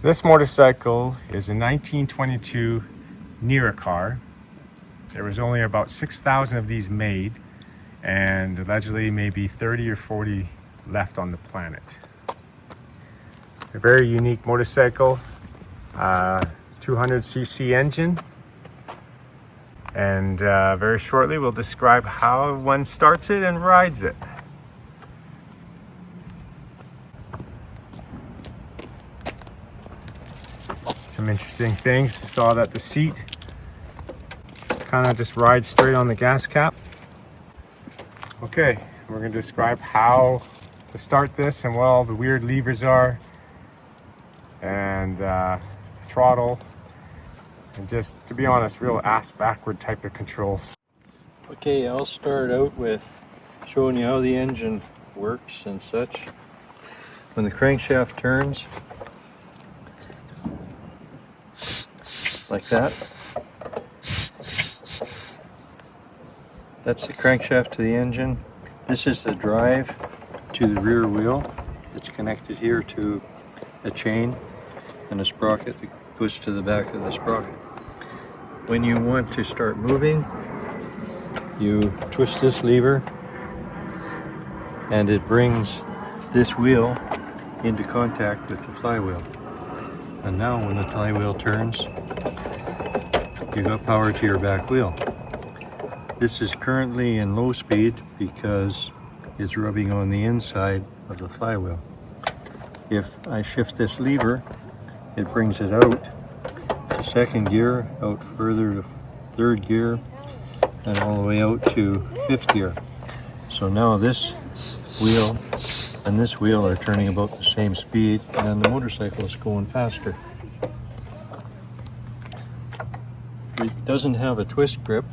This motorcycle is a 1922 Neracar. There was only about 6,000 of these made, and allegedly maybe 30 or 40 left on the planet. A very unique motorcycle, 200cc engine, and very shortly we'll describe how one starts it and rides it. Some interesting things. We saw that the seat kind of just rides straight on the gas cap. Okay, we're going to describe how to start this and what all the weird levers are, and throttle, and just, to be honest, real ass backward type of controls. Okay, I'll start out with showing you how the engine works and such. When the crankshaft turns, like that, that's the crankshaft to the engine. This is the drive to the rear wheel. It's connected here to a chain and a sprocket that goes to the back of the sprocket. When you want to start moving, you twist this lever and it brings this wheel into contact with the flywheel. And now when the flywheel turns, you got power to your back wheel. This is currently in low speed because it's rubbing on the inside of the flywheel. If I shift this lever, it brings it out to second gear, out further to third gear, and all the way out to fifth gear. So now this wheel and this wheel are turning about the same speed, and the motorcycle is going faster. It doesn't have a twist grip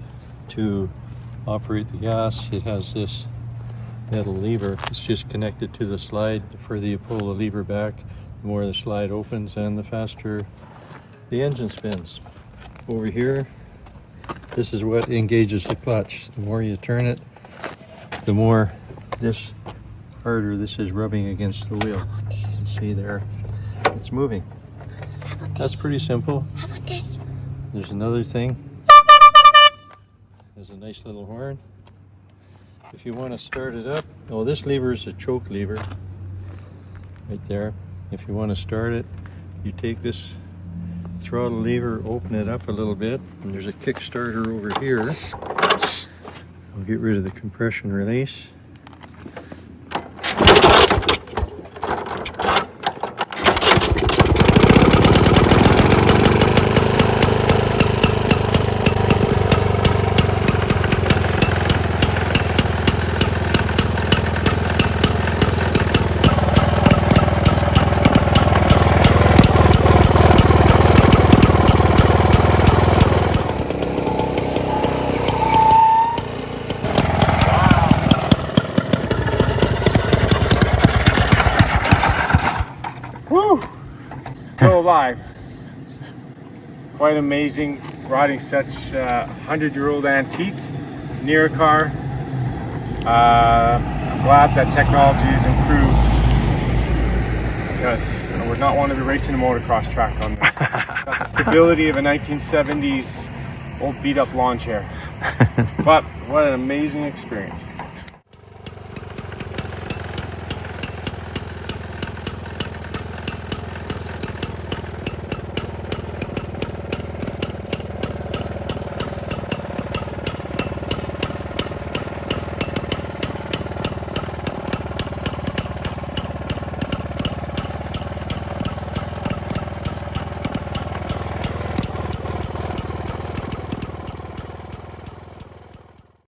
to operate the gas. It has this metal lever. It's just connected to the slide. The further you pull the lever back, the more the slide opens and the faster the engine spins. Over here, this is what engages the clutch. The more you turn it, the more this harder this is rubbing against the wheel. You can see there, it's moving. That's pretty simple. There's another thing. There's a nice little horn. If you want to start it up, oh, this lever is a choke lever right there. If you want to start it, you take this throttle lever, open it up a little bit, and there's a kickstarter over here. I'll get rid of the compression release. Woo! Still alive. Quite amazing riding such a 100-year-old antique Neracar. I'm glad that technology has improved, because I would not want to be racing a motocross track on this. Got the stability of a 1970s old beat-up lawn chair. But what an amazing experience.